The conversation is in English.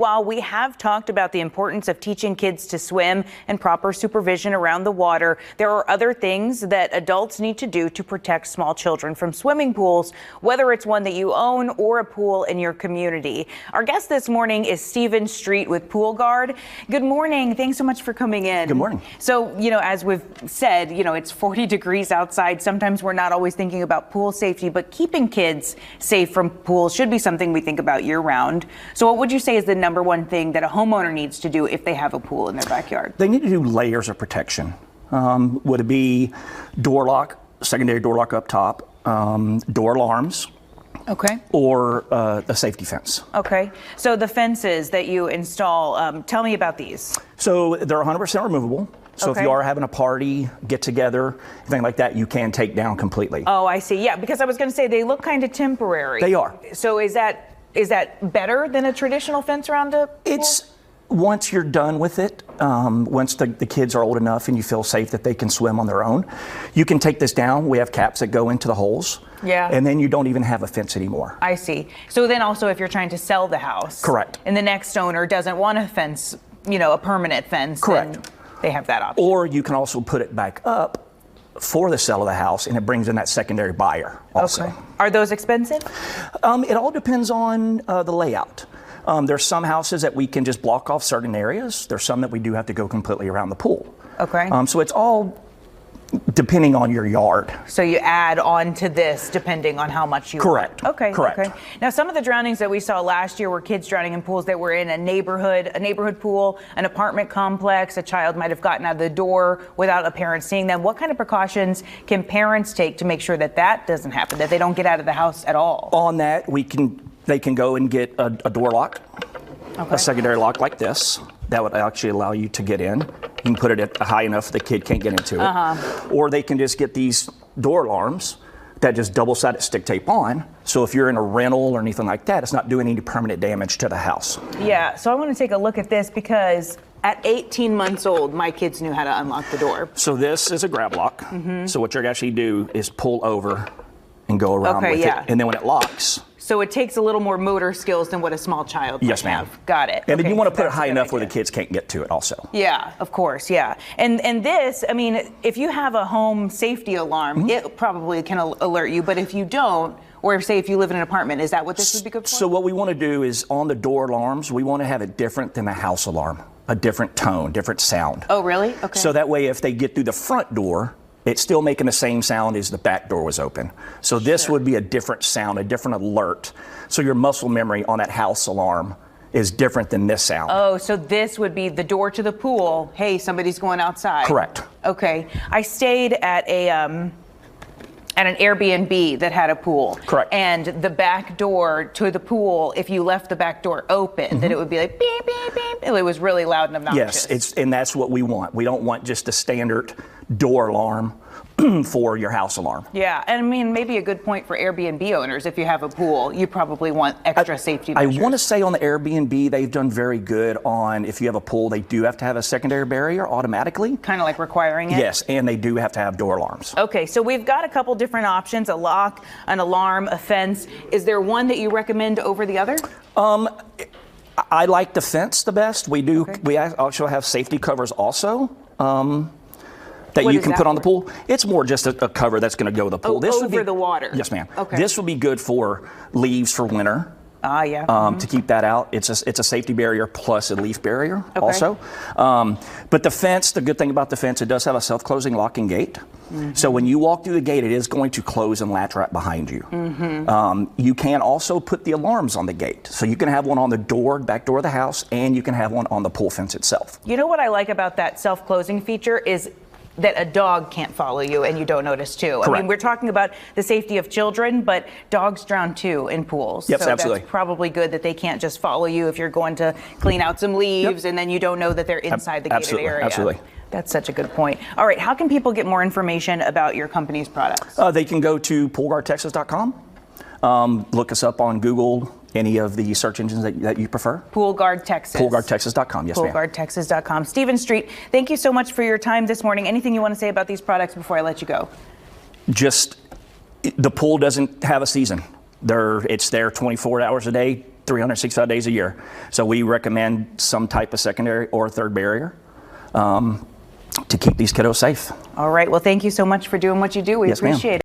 While we have talked about the importance of teaching kids to swim and proper supervision around the water, there are other things that adults need to do to protect small children from swimming pools, whether it's one that you own or a pool in your community. Our guest this morning is Stephen Street with Pool Guard. Good morning. Thanks so much for coming in. Good morning. So, as we've said, it's 40 degrees outside. Sometimes we're not always thinking about pool safety, but keeping kids safe from pools should be something we think about year round. So what would you say is the number one thing that a homeowner needs to do if they have a pool in their backyard? They need to do layers of protection. Would it be door lock, secondary door lock up top, door alarms, okay, or a safety fence? Okay, so the fences that you install, tell me about these. So they're 100% removable. So okay. If you are having a party, get together, anything like that, you can take down completely. Oh, I see. Yeah, because I was going to say they look kind of temporary. They are. So is that better than a traditional fence around a pool? It's once you're done with it, once the kids are old enough and you feel safe that they can swim on their own, you can take this down. We have caps that go into the holes. Yeah. And then you don't even have a fence anymore. I see. So then also if you're trying to sell the house. Correct. And the next owner doesn't want a fence, a permanent fence. Correct. They have that option. Or you can also put it back up for the sale of the house, and it brings in that secondary buyer also. Okay. Are those expensive? It all depends on the layout. There's some houses that we can just block off certain areas. There's some that we do have to go completely around the pool. Okay. So it's all depending on your yard. So you add on to this depending on how much you Correct. want. Okay. Correct. Okay. Now, some of the drownings that we saw last year were kids drowning in pools that were in a neighborhood pool, an apartment complex. A child might have gotten out of the door without a parent seeing them. What kind of precautions can parents take to make sure that that doesn't happen, that they don't get out of the house at all? On that, they can go and get a door lock, okay. A secondary lock like this. That would actually allow you to get in. You can put it at high enough the kid can't get into it. Uh-huh. Or they can just get these door alarms that just double-sided stick tape on. So if you're in a rental or anything like that, it's not doing any permanent damage to the house. Yeah, so I want to take a look at this because at 18 months old, my kids knew how to unlock the door. So this is a grab lock. Mm-hmm. So what you're actually do is pull over and go around with it. And then when it locks. So it takes a little more motor skills than what a small child might have. Got it. And then you want to put it high enough where the kids can't get to it also. Yeah, of course, yeah. And this, if you have a home safety alarm, mm-hmm. it probably can alert you, but if you don't, or say if you live in an apartment, is that what this would be good for? So what we want to do is on the door alarms, we want to have it different than the house alarm, a different tone, different sound. Oh, really? Okay. So that way if they get through the front door, it's still making the same sound as the back door was open. So this would be a different sound, a different alert. So your muscle memory on that house alarm is different than this sound. Oh, so this would be the door to the pool. Hey, somebody's going outside. Correct. Okay. I stayed at an Airbnb that had a pool. Correct. And the back door to the pool, if you left the back door open, mm-hmm. then it would be like beep, beep, beep. It was really loud and obnoxious. Yes, and that's what we want. We don't want just a standard door alarm for your house alarm. Yeah, and maybe a good point for Airbnb owners, if you have a pool, you probably want extra safety measures. I want to say on the Airbnb, they've done very good on if you have a pool, they do have to have a secondary barrier automatically. Kind of like requiring it? Yes, and they do have to have door alarms. Okay, so we've got a couple different options, a lock, an alarm, a fence. Is there one that you recommend over the other? I like the fence the best. We do. Okay. We also have safety covers also. That you can put on the pool. It's more just a cover that's going to go with the pool. This over the water? Yes, ma'am. Okay. This would be good for leaves for winter. Yeah. Mm-hmm. To keep that out. It's a safety barrier plus a leaf barrier also. But the fence, the good thing about the fence, it does have a self-closing locking gate. Mm-hmm. So when you walk through the gate, it is going to close and latch right behind you. Mm-hmm. You can also put the alarms on the gate. So you can have one on the back door of the house, and you can have one on the pool fence itself. You know what I like about that self-closing feature is that a dog can't follow you and you don't notice too. Correct. We're talking about the safety of children, but dogs drown too in pools. Yes, so absolutely. That's probably good that they can't just follow you if you're going to clean out some leaves and then you don't know that they're inside the gated area. Absolutely. That's such a good point. All right, how can people get more information about your company's products? They can go to poolguardtexas.com. Look us up on Google, any of the search engines that you prefer. Pool Guard Texas. Poolguardtexas.com, yes, ma'am. Poolguardtexas.com. Stephen Street, thank you so much for your time this morning. Anything you want to say about these products before I let you go? Just, the pool doesn't have a season. It's there 24 hours a day, 365 days a year. So we recommend some type of secondary or third barrier to keep these kiddos safe. All right. Well, thank you so much for doing what you do. We Yes, ma'am. appreciate it.